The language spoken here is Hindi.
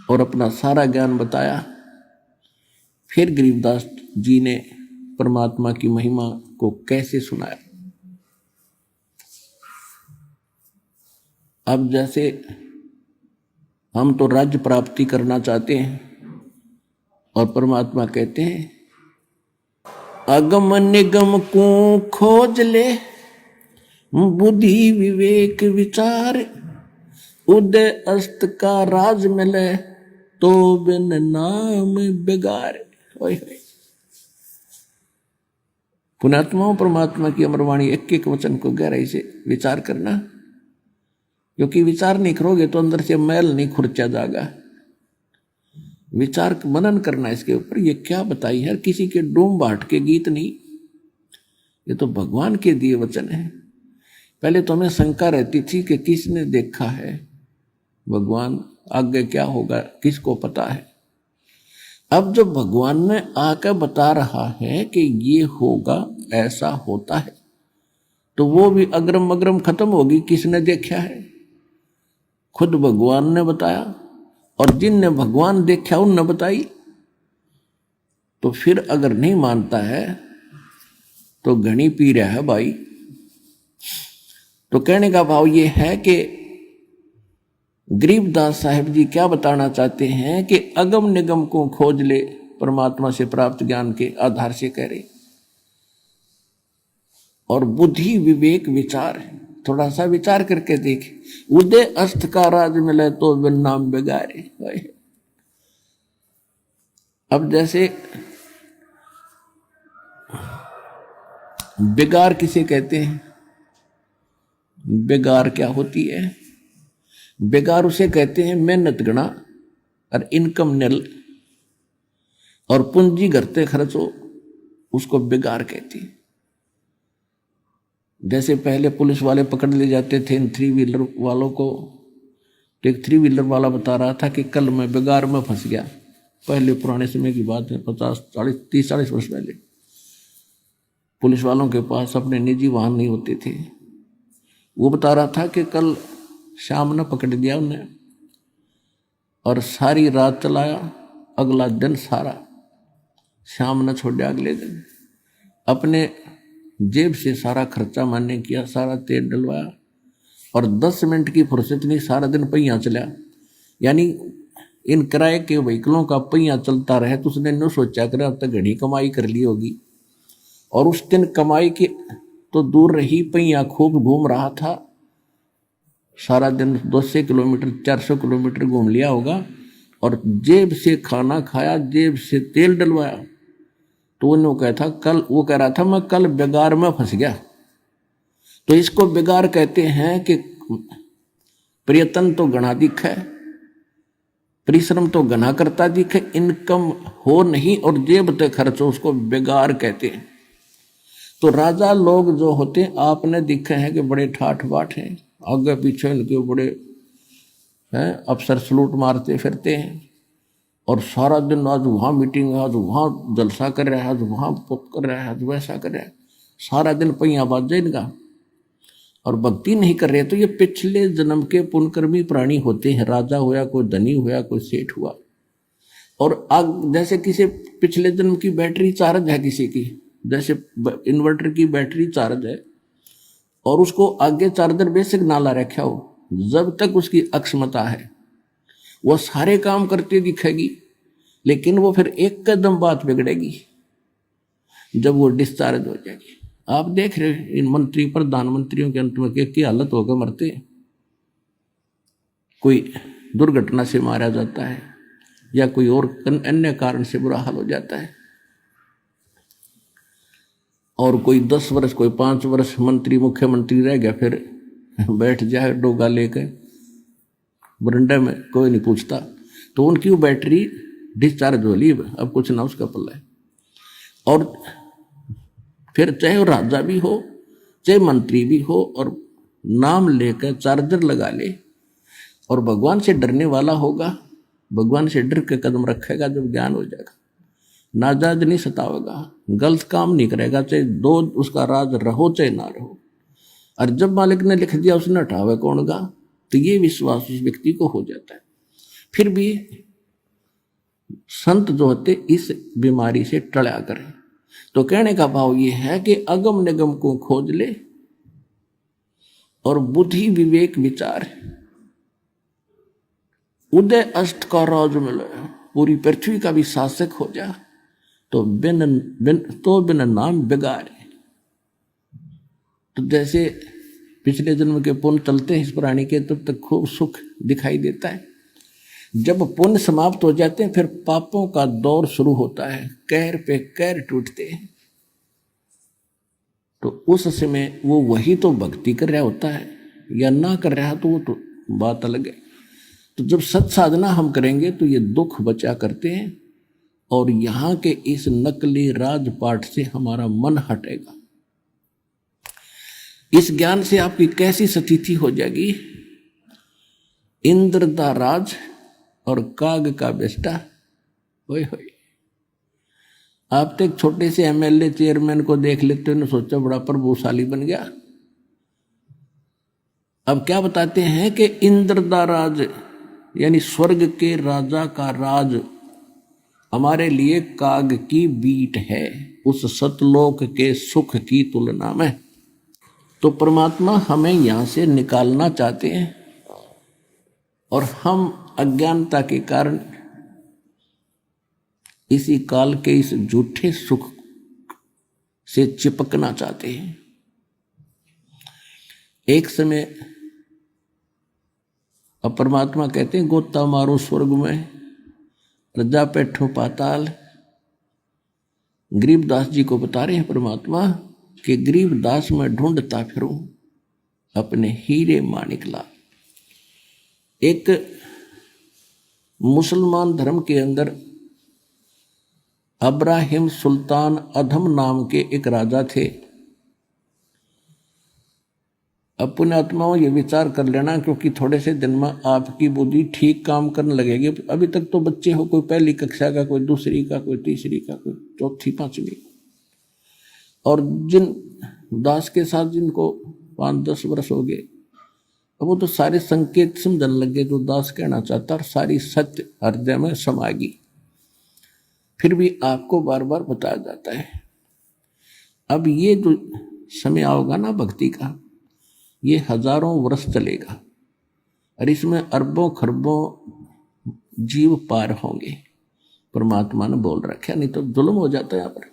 और अपना सारा ज्ञान बताया। फिर गरीबदास जी ने परमात्मा की महिमा को कैसे सुनाया। अब जैसे हम तो राज्य प्राप्ति करना चाहते हैं और परमात्मा कहते हैं अगम निगम को खोज ले, बुद्धि विवेक विचार, उदय अस्त का राज मिले, तो बिन नाम बेगार। पुण्यात्माओं, परमात्मा की अमरवाणी एक एक वचन को गहराई से विचार करना, क्योंकि विचार नहीं करोगे तो अंदर से मैल नहीं खुरचा जाएगा। विचार मनन करना इसके ऊपर, ये क्या बताई है, किसी के डोम बाट के गीत नहीं, ये तो भगवान के दिए वचन है। पहले तो हमें शंका रहती थी कि किसने देखा है भगवान, आगे क्या होगा किसको पता है। अब जब भगवान ने आकर बता रहा है कि ये होगा, ऐसा होता है, तो वो भी अग्रम अग्रम खत्म होगी। किसने देखा है? खुद भगवान ने बताया, और जिनने भगवान देखा उनने बताई। तो फिर अगर नहीं मानता है तो घनी पी रहा है भाई। तो कहने का भाव ये है कि गरीबदास साहिब जी क्या बताना चाहते हैं कि अगम निगम को खोज ले, परमात्मा से प्राप्त ज्ञान के आधार से कह रहे, और बुद्धि विवेक विचार, थोड़ा सा विचार करके देख, उदय अस्त का राज मिले तो बिन नाम बेगारे। अब जैसे बेगार किसे कहते हैं? बेगार क्या होती है? बेगार उसे कहते हैं मेहनत गणा और इनकम निल और पूंजी घरते खर्चो, उसको बेगार कहती है। जैसे पहले पुलिस वाले पकड़ ले जाते थे इन 3 व्हीलर वालों को, तो एक 3 व्हीलर वाला बता रहा था कि कल मैं बेगार में फंस गया। पहले पुराने समय की बात है, 30-40 वर्ष पहले। पुलिस वालों के पास अपने निजी वाहन नहीं होते थे। वो बता रहा था कि कल शाम ने पकड़ दिया उन्हें और सारी रात चलाया, अगला दिन सारा, शाम ने छोड़ दिया। अगले दिन अपने जेब से सारा खर्चा मान्य किया, सारा तेल डलवाया, और 10 मिनट की फुर्सत नहीं, सारा दिन पहिया चला। यानी इन किराए के व्हीकलों का पहिया चलता रहे तो उसने न सोचा कर अब तक घनी कमाई कर ली होगी। और उस दिन कमाई के तो दूर रही, पहिया खूब घूम रहा था। सारा दिन 200 किलोमीटर 400 किलोमीटर घूम लिया होगा, और जेब से खाना खाया, जेब से तेल डलवाया। तो वो कह रहा था मैं कल बेगार में फंस गया। तो इसको बेगार कहते हैं कि प्रयत्न तो घना दिखे, परिश्रम तो घना करता दिखे, इनकम हो नहीं और जेब तक खर्चो, उसको बेगार कहते हैं। तो राजा लोग जो होते हैं आपने दिखे हैं कि बड़े ठाठ बाट हैं, आगे पीछे इनके बड़े हैं अफसर सलूट मारते फिरते हैं, और सारा दिन आज वहाँ मीटिंग है, आज वहाँ जलसा कर रहा है, आज वहाँ पुत कर रहा है, आज वैसा कर रहा है, सारा दिन पहिया बाज जाए इनका, और भक्ति नहीं कर रहे। तो ये पिछले जन्म के पुण्यकर्मी प्राणी होते हैं। राजा हुआ, कोई धनी हुआ, कोई सेठ हुआ, और जैसे किसी पिछले जन्म की बैटरी चार्ज है, किसी की जैसे इन्वर्टर की बैटरी चार्ज है, और उसको आगे चार्जर बेसिक ना ला रखा हो, जब तक उसकी अक्षमता है वो सारे काम करते दिखेगी, लेकिन वो फिर एक कदम बात बिगड़ेगी जब वो डिस्चार्ज हो जाएगी। आप देख रहे हैं इन मंत्री प्रधानमंत्रियों के अंत में क्या हालत होकर मरते हैं। कोई दुर्घटना से मारा जाता है या कोई और अन्य कारण से बुरा हाल हो जाता है, और कोई 10 वर्ष कोई 5 वर्ष मंत्री मुख्यमंत्री रह गया, फिर बैठ जाए डोगा लेकर बरंडे में, कोई नहीं पूछता। तो उनकी वो बैटरी डिस्चार्ज हो ली, अब कुछ ना उसका पल्ला है। और फिर चाहे वो राजा भी हो, चाहे मंत्री भी हो, और नाम लेकर चार्जर लगा ले, और भगवान से डरने वाला होगा, भगवान से डर के कदम रखेगा, जब ज्ञान हो जाएगा, नाजायज नहीं सतावेगा, गलत काम नहीं करेगा, चाहे दो उसका राज रहो चाहे ना रहो। और जब मालिक ने लिख दिया उसने हटावे कौन गा, तो ये विश्वास उस व्यक्ति को हो जाता है। फिर भी संत जो होते इस बीमारी से टला करें। तो कहने का भाव ये है कि अगम निगम को खोज ले और बुद्धि विवेक विचार, उदय अष्ट का राज मिले, पूरी पृथ्वी का भी शासक हो जा, तो बिन नाम बिगाड़े। तो जैसे पिछले जन्म के पुण्य चलते हैं इस प्राणी के, तब तक खूब सुख दिखाई देता है। जब पुण्य समाप्त हो जाते हैं फिर पापों का दौर शुरू होता है, कहर पे कहर टूटते हैं। तो उस समय वो वही तो भक्ति कर रहा होता है या ना कर रहा, तो वो तो बात अलग है। तो जब सत साधना हम करेंगे तो ये दुख बचा करते हैं और यहाँ के इस नकली राजपाट से हमारा मन हटेगा। इस ज्ञान से आपकी कैसी स्थिति हो जाएगी, इंद्र दा राज और काग का बेस्टा। होए होए, आप तो एक छोटे से एमएलए चेयरमैन को देख लेते हो, सोचा बड़ा प्रभुशाली बन गया। अब क्या बताते हैं कि इंद्र दा राज यानी स्वर्ग के राजा का राज हमारे लिए काग की बीट है, उस सतलोक के सुख की तुलना में। तो परमात्मा हमें यहां से निकालना चाहते हैं और हम अज्ञानता के कारण इसी काल के इस झूठे सुख से चिपकना चाहते हैं। एक समय अब परमात्मा कहते हैं गोता मारो स्वर्ग में, रजा बैठो पाताल। गरीबदास जी को बता रहे हैं परमात्मा कि गरीबदास में ढूंढता फिरूं अपने हीरे माणिक लाल। एक मुसलमान धर्म के अंदर अब्राहिम सुल्तान अधम नाम के एक राजा थे। अब पुण्यात्माओं ये विचार कर लेना, क्योंकि थोड़े से दिन में आपकी बुद्धि ठीक काम करने लगेगी। अभी तक तो बच्चे हो, कोई पहली कक्षा का, कोई दूसरी का, कोई तीसरी का, कोई चौथी पांचवी, और जिन दास के साथ जिनको 5-10 वर्ष हो गए, अब वो तो सारे संकेत समझने लग गए जो दास कहना चाहता, और सारी सत्य हृदय में समा गई। फिर भी आपको बार बार बताया जाता है। अब ये जो समय आओगा ना भक्ति का, ये हजारों वर्ष चलेगा और इसमें अरबों खरबों जीव पार होंगे। परमात्मा ने बोल रखा, नहीं तो जुल्म हो जाता है यहाँ पर।